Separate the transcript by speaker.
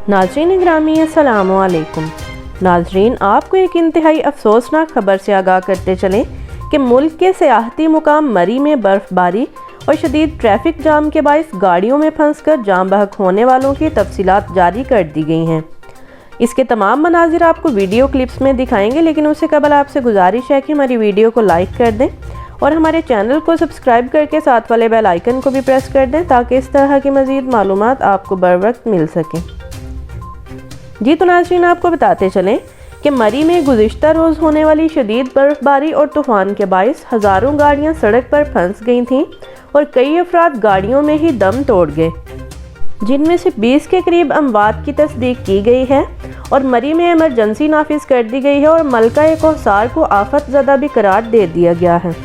Speaker 1: नाज़रीन ग्रामी अस्सलामु अलैकुम। नाज़रीन, आपको एक इंतहाई अफसोसनाक खबर से आगाह करते चलें कि मुल्क के सियाहती मुकाम मरी में बर्फ़बारी और शदीद ट्रैफिक जाम के बाइस गाड़ियों में फंसकर जाम बहक होने वालों की तफसीलात जारी कर दी गई हैं। इसके तमाम मनाजिर आपको वीडियो क्लिप्स में दिखाएंगे, लेकिन उससे कबल आपसे गुजारिश है कि हमारी वीडियो को लाइक कर दें और हमारे चैनल को सब्सक्राइब करके साथ वाले बेल आइकन को भी प्रेस कर दें ताकि इस तरह की मज़ीद मालूमात आपको बर वक्त मिल सकें। जी तो नाज़रीन, आपको बताते चलें कि मरी में गुज़िश्ता रोज़ होने वाली शदीद बर्फ़बारी और तूफ़ान के बाइस हज़ारों गाड़ियाँ सड़क पर फंस गई थीं और कई अफराद गाड़ियों में ही दम तोड़ गए, जिनमें से 20 के करीब अमवात की तस्दीक की गई है और मरी में इमरजेंसी नाफिज कर दी गई है और मलका-ए-कौसार को आफत ज़दा भी करार दे दिया गया है।